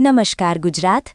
નમસ્કાર ગુજરાત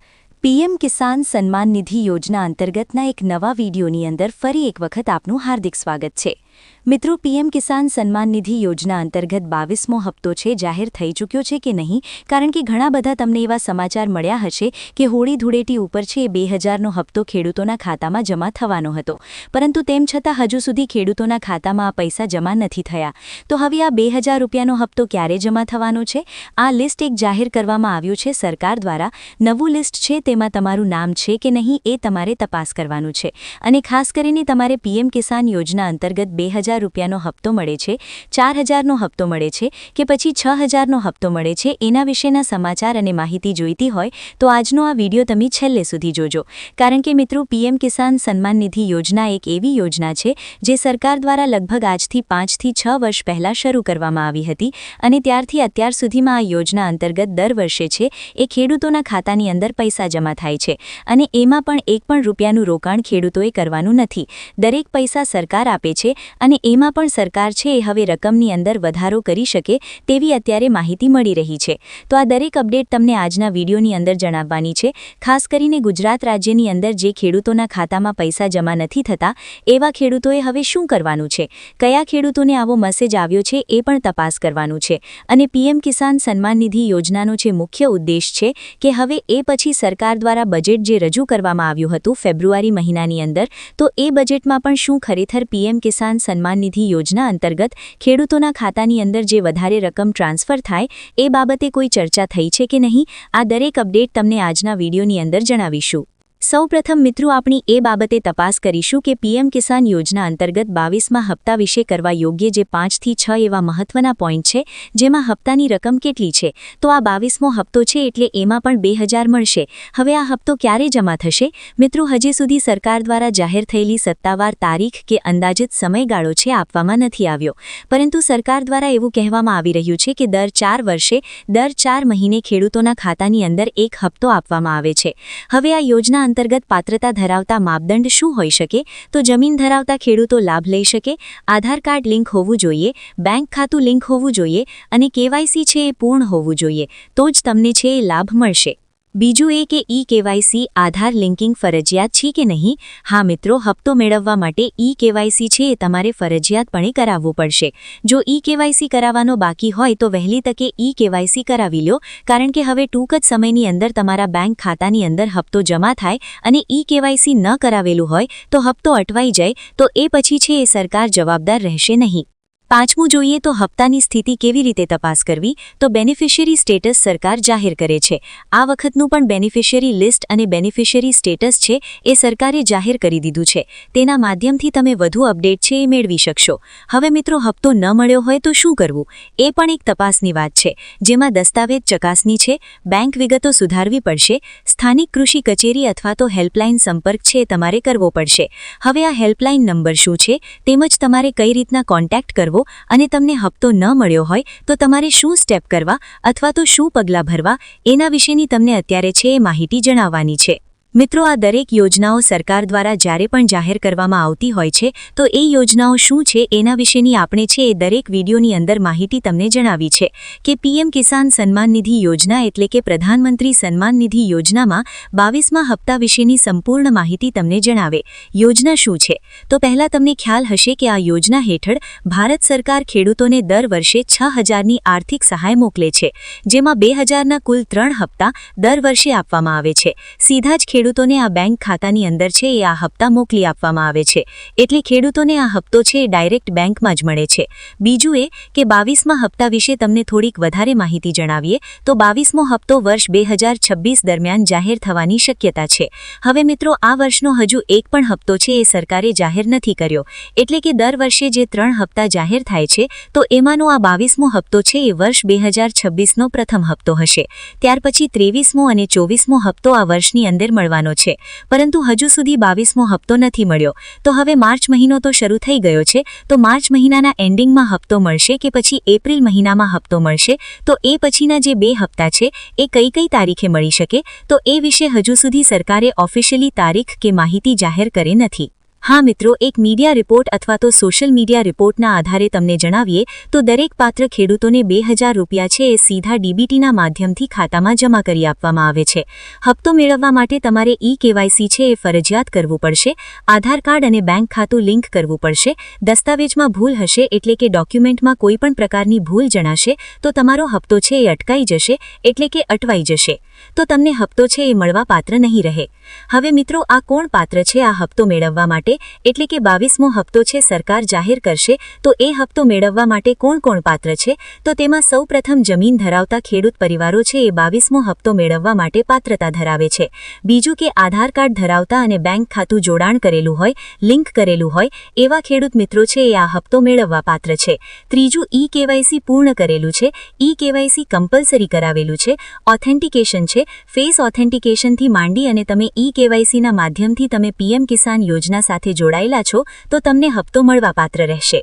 પીએમ કિસાન સન્માન નિધિ યોજના અંતર્ગતના એક નવા વિડીયોની અંદર ફરી એક વખત આપનું હાર્દિક સ્વાગત છે। મિત્રો, પીએમ કિસાન સન્માન નિધિ યોજના અંતર્ગત 22મો હપ્તો છે જાહેર થઈ ચૂક્યો છે કે નહીં? કારણ કે ઘણા બધા તમને એવા સમાચાર મળ્યા હશે કે હોળી ધૂળેટી ઉપર છે 2000નો હપ્તો ખેડૂતોના ખાતામાં જમા થવાનો હતો, પરંતુ તેમ છતાં હજુ સુધી ખેડૂતોના ખાતામાં આ પૈસા જમા નથી થયા। તો હવે આ 2000 રૂપિયાનો હપ્તો ક્યારે જમા થવાનો છે? આ લિસ્ટ એક જાહેર કરવામાં આવ્યું છે સરકાર દ્વારા। નવું લિસ્ટ છે, તેમાં તમારું નામ છે કે નહીં એ તમારે તપાસ કરવાનું છે। અને ખાસ કરીને તમારે પીએમ કિસાન યોજના અંતર્ગત 2000 રૂપિયાનો હપ્તો મળે છે, 4000નો હપ્તો મળે છે કે પછી 6000નો હપ્તો મળે છે, એના વિશેના સમાચાર અને માહિતી જોઈતી હોય તો આજનો આ વિડીયો તમે છેલ્લે સુધી જોજો। કારણ કે મિત્રો, પીએમ કિસાન સન્માન નિધિ યોજના એક એવી યોજના છે જે સરકાર દ્વારા લગભગ આજથી 5 થી 6 વર્ષ પહેલાં શરૂ કરવામાં આવી હતી અને ત્યારથી અત્યાર સુધીમાં આ યોજના અંતર્ગત દર વર્ષે છે એ ખેડૂતોના ખાતાની અંદર પૈસા જમા થાય છે અને એમાં પણ એક પણ રૂપિયાનું રોકાણ ખેડૂતોએ કરવાનું નથી। દરેક પૈસા સરકાર આપે છે અને એમાં પણ સરકાર છે એ હવે રકમની અંદર વધારો કરી શકે તેવી અત્યારે માહિતી મળી રહી છે। તો આ દરેક અપડેટ તમને આજના વિડીયોની અંદર જણાવવાની છે। ખાસ કરીને ગુજરાત રાજ્યની અંદર જે ખેડૂતોના ખાતામાં પૈસા જમા નથી થતા એવા ખેડૂતોએ હવે શું કરવાનું છે, કયા ખેડૂતોને આવો મેસેજ આવ્યો છે એ પણ તપાસ કરવાનું છે। અને પીએમ કિસાન સન્માન નિધિ યોજનાનો જે મુખ્ય ઉદ્દેશ છે કે હવે એ પછી સરકાર દ્વારા બજેટ જે રજૂ કરવામાં આવ્યું હતું ફેબ્રુઆરી મહિનાની અંદર, તો એ બજેટમાં પણ શું ખરેખર પીએમ કિસાન સન્માન નિધિ યોજના અંતર્ગત ખેડૂતોના ખાતાની અંદર જે વધારે રકમ ટ્રાન્સફર થાય એ બાબતે કોઈ ચર્ચા થઈ છે કે નહીં? આ દરેક અપડેટ તમને આજના વિડીયોની અંદર જણાવીશું। સૌપ્રથમ મિત્રો, આપણી એ બાબતે તપાસ કરીશું કે પીએમ કિસાન યોજના અંતર્ગત 22મા હપ્તા વિશે કરવા યોગ્ય જે 5 થી 6 એવા મહત્વના પોઈન્ટ છે જેમાં હપ્તાની રકમ કેટલી છે। તો આ 22મો હપ્તો છે એટલે એમાં પણ 2000 મળશે। હવે આ હપ્તો ક્યારે જમા થશે? મિત્રો, હજી સુધી સરકાર દ્વારા જાહેર થયેલી સત્તાવાર તારીખ કે અંદાજિત સમયગાળો છે આપવામાં નથી આવ્યો, પરંતુ સરકાર દ્વારા એવું કહેવામાં આવી રહ્યું છે કે દર 4 વર્ષે દર 4 મહિને ખેડૂતોના ખાતાની અંદર એક હપ્તો આપવામાં આવે છે। હવે આ યોજના અંતર્ગત પાત્રતા ધરાવતા માપદંડ શું હોઈ શકે? તો જમીન ધરાવતા ખેડૂતો લાભ લઈ શકે, આધાર કાર્ડ લિંક હોવું જોઈએ, બેંક ખાતું લિંક હોવું જોઈએ અને કેવાયસી છે એ પૂર્ણ હોવું જોઈએ, તો જ તમને છે એ લાભ મળશે। બીજું એ કે કેવાયસી આધાર લિંકિંગ ફરજિયાત છે કે નહીં? હા મિત્રો, હપ્તો મેળવવા માટે કેવાયસી છે એ તમારે ફરજિયાતપણે કરાવવું પડશે। જો કેવાયસી કરાવવાનો બાકી હોય તો વહેલી તકે કેવાયસી કરાવી લો, કારણ કે હવે ટૂંક જ સમયની અંદર તમારા બેંક ખાતાની અંદર હપ્તો જમા થાય અને કેવાયસી ન કરાવેલું હોય તો હપ્તો અટવાઈ જાય તો એ પછી છે એ સરકાર જવાબદાર રહેશે નહીં। પાંચમું જોઈએ તો હપ્તાની સ્થિતિ કેવી રીતે તપાસ કરવી? તો બેનિફિશિયરી સ્ટેટસ સરકાર જાહેર કરે છે। આ વખતનું પણ બેનિફિશિયરી લિસ્ટ અને બેનિફિશિયરી સ્ટેટસ છે એ સરકારે જાહેર કરી દીધું છે। તેના માધ્યમથી તમે વધુ અપડેટ છે એ મેળવી શકશો। હવે મિત્રો, હપ્તો ન મળ્યો હોય તો શું કરવું? એ પણ એક તપાસની વાત છે, જેમાં દસ્તાવેજ ચકાસણી છે, બેંક વિગતો સુધારવી પડશે, સ્થાનિક કૃષિ કચેરી અથવા તો હેલ્પલાઇન સંપર્ક છે એ તમારે કરવો પડશે। હવે આ હેલ્પલાઇન નંબર શું છે તેમજ તમારે કઈ રીતના કોન્ટેક્ટ કરવો અને તમને હપ્તો ન મળ્યો હોય તો તમારે શું સ્ટેપ કરવા અથવા તો શું પગલાં ભરવા એના વિશેની તમને અત્યારે છે એ માહિતી જણાવવાની છે। મિત્રો, આ દરેક યોજનાઓ સરકાર દ્વારા જ્યારે પણ જાહેર કરવામાં આવતી હોય છે તો એ યોજનાઓ શું છે એના વિશેની આપણે છે એ દરેક વિડીયોની અંદર માહિતી તમને જણાવી છે કે પીએમ કિસાન સન્માન નિધિ યોજના એટલે કે પ્રધાનમંત્રી સન્માન નિધિ યોજનામાં 22મા હપ્તા વિશેની સંપૂર્ણ માહિતી તમને જણાવે। યોજના શું છે? તો પહેલાં તમને ખ્યાલ હશે કે આ યોજના હેઠળ ભારત સરકાર ખેડૂતોને દર વર્ષે 6000ની આર્થિક સહાય મોકલે છે, જેમાં 2000ના કુલ 3 હપ્તા દર વર્ષે આપવામાં આવે છે। સીધા જ ખેડૂતોને આ બેંક ખાતાની અંદર છે એ આ હપ્તા મોકલી આપવામાં આવે છે, એટલે ખેડૂતોને આ હપ્તો છે એ ડાયરેક્ટ બેંકમાં જ મળે છે। બીજું એ કે 22મા હપ્તા વિશે તમને થોડીક વધારે માહિતી જણાવીએ તો 22મો હપ્તો વર્ષ 2026 દરમિયાન જાહેર થવાની શક્યતા છે। હવે મિત્રો, આ વર્ષનો હજુ એક પણ હપ્તો છે એ સરકારે જાહેર નથી કર્યો, એટલે કે દર વર્ષે જે 3 હપ્તા જાહેર થાય છે તો એમાંનો આ 22મો હપ્તો છે એ વર્ષ 2026નો પ્રથમ હપ્તો હશે। ત્યાર પછી 23મો અને 24મો હપ્તો આ વર્ષની અંદર છે, પરંતુ હજુ સુધી 22મો હપ્તો નથી મળ્યો। તો હવે માર્ચ મહિનો તો શરૂ થઈ ગયો છે, તો માર્ચ મહિનાના એન્ડિંગમાં હપ્તો મળશે કે પછી એપ્રિલ મહિનામાં હપ્તો મળશે? તો એ પછીના જે 2 હપ્તા છે એ કઈ તારીખે મળી શકે? તો એ વિશે હજુ સુધી સરકારે ઓફિશિયલી તારીખ કે માહિતી જાહેર કરી નથી। હા મિત્રો, એક મીડિયા રિપોર્ટ અથવા તો સોશિયલ મીડિયા રિપોર્ટના આધારે તમને જણાવીએ તો દરેક પાત્ર ખેડૂતોને 2000 રૂપિયા છે એ સીધા ડીબીટીના માધ્યમથી ખાતામાં જમા કરી આપવામાં આવે છે. હપ્તો મેળવવા માટે તમારે ઈ-કેવાયસી છે એ ફરજિયાત કરવું પડશે. આધાર કાર્ડ અને બેંક ખાતું લિંક કરવું પડશે. દસ્તાવેજમાં ભૂલ હશે એટલે કે ડોક્યુમેન્ટમાં કોઈપણ પ્રકારની ભૂલ જણાશે તો તમારો હપ્તો છે એ અટકાઈ જશે એટલે કે અટવાઈ જશે. તો તમને હપ્તો છે એ મળવા પાત્ર નહીં રહે. હવે મિત્રો, આ કોણ પાત્ર છે આ હપ્તો મેળવવા માટે? એટલે કે 22મો હપ્તો છે સરકાર જાહેર કરશે તો એ હપ્તો મેળવવા માટે કોણ કોણ પાત્ર છે? તો તેમાં સૌપ્રથમ જમીન ધરાવતા ખેડૂત પરિવારો છે એ 22મો હપ્તો મેળવવા માટે પાત્રતા ધરાવે છે. બીજું કે આધાર કાર્ડ ધરાવતા અને બેંક ખાતું જોડાણ કરેલું હોય, લિંક કરેલું હોય એવા ખેડૂત મિત્રો છે એ આ હપ્તો મેળવવા પાત્ર છે. ત્રીજું, ઈ-કેવાયસી પૂર્ણ કરેલું છે, ઈ-કેવાયસી કમ્પલસરી કરાવેલું છે, ઓથેન્ટિકેશન છે, ફેસ ઓથેન્ટિકેશનથી માંડી અને તમે ઈ-કેવાયસીના માધ્યમથી તમે પીએમ કિસાન યોજના સાથે જોડાયેલા છો તો તમને હપ્તો મળવા પાત્ર રહેશે.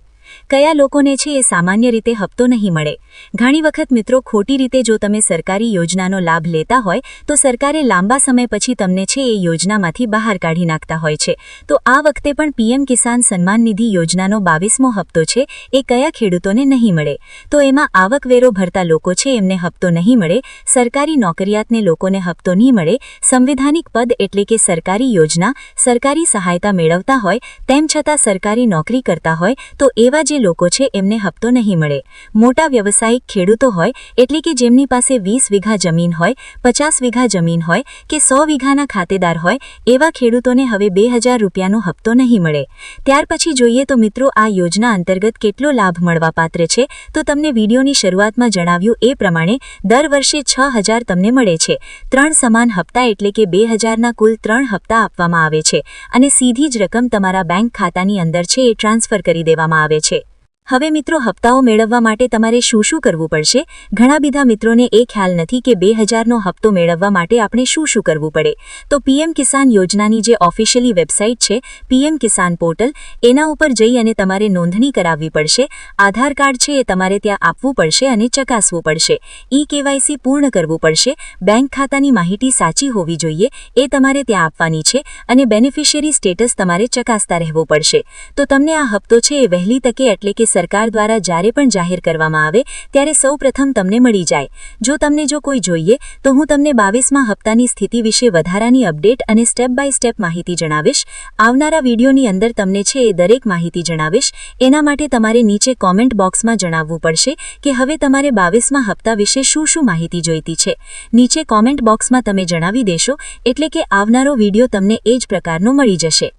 કયા લોકોને છે એ સામાન્ય રીતે હપ્તો નહીં મળે? ઘણી વખત મિત્રો, ખોટી રીતે જો તમે સરકારી યોજનાનો લાભ લેતા હોય તો સરકારે લાંબા સમય પછી તમને છે એ યોજનામાંથી બહાર કાઢી નાખતા હોય છે. તો આ વખતે પણ પીએમ કિસાન સન્માન નિધિ યોજનાનો 22મો હપ્તો છે એ કયા ખેડૂતોને નહીં મળે? તો એમાં આવકવેરો ભરતા લોકો છે એમને હપ્તો નહીં મળે, સરકારી નોકરિયાતને લોકોને હપ્તો નહીં મળે, સંવિધાનિક પદ એટલે કે સરકારી યોજના, સરકારી સહાયતા મેળવતા હોય તેમ છતાં સરકારી નોકરી કરતા હોય તો એવા જે લોકો છે એમને હપ્તો નહીં મળે. મોટા વ્યવસાયિક ખેડૂતો હોય એટલે કે જેમની પાસે 20 વીઘા જમીન હોય, 50 વીઘા જમીન હોય કે 100 વીઘાના ખાતેદાર હોય એવા ખેડૂતોને હવે 2000 રૂપિયાનો હપ્તો નહીં મળે. ત્યાર પછી જોઈએ તો મિત્રો, આ યોજના અંતર્ગત કેટલો લાભ મળવાપાત્ર છે તો તમને વિડીયોની શરૂઆતમાં જણાવ્યું એ પ્રમાણે દર વર્ષે 6000 તમને મળે છે. 3 સમાન હપ્તા એટલે કે 2000ના કુલ 3 હપ્તા આપવામાં આવે છે અને સીધી જ રકમ તમારા બેંક ખાતાની અંદર છે એ ટ્રાન્સફર કરી દેવામાં આવે છે. હવે મિત્રો, હપ્તાઓ મેળવવા માટે તમારે શું શું કરવું પડશે? ઘણા બધા મિત્રોને એ ખ્યાલ નથી કે 2000નો હપ્તો મેળવવા માટે આપણે શું શું કરવું પડે. તો પીએમ કિસાન યોજનાની જે ઓફિશિયલી વેબસાઇટ છે પીએમ કિસાન પોર્ટલ, એના ઉપર જઈ અને તમારે નોંધણી કરાવવી પડશે. આધાર કાર્ડ છે એ તમારે ત્યાં આપવું પડશે અને ચકાસવું પડશે. ઈ-કેવાયસી પૂર્ણ કરવું પડશે. બેંક ખાતાની માહિતી સાચી હોવી જોઈએ એ તમારે ત્યાં આપવાની છે અને બેનિફિશિયરી સ્ટેટસ તમારે ચકાસતા રહેવું પડશે. તો તમને આ હપ્તો છે એ વહેલી તકે એટલે કે સરકાર દ્વારા જ્યારે પણ જાહેર કરવામાં આવે ત્યારે સૌપ્રથમ તમને મળી જાય. જો કોઈ જોઈએ તો હું તમને 22મા હપ્તાની સ્થિતિ વિશે વધારાની અપડેટ અને સ્ટેપ બાય સ્ટેપ માહિતી જણાવીશ. આવનારા વિડીયોની અંદર તમને છે એ દરેક માહિતી જણાવીશ. એના માટે તમારે નીચે કોમેન્ટ બોક્સમાં જણાવવું પડશે કે હવે તમારે 22મા હપ્તા વિશે શું માહિતી જોઈતી છે. નીચે કોમેન્ટ બોક્સમાં તમે જણાવી દેશો એટલે કે આવનારો વિડીયો તમને એ જ પ્રકારનો મળી જશે.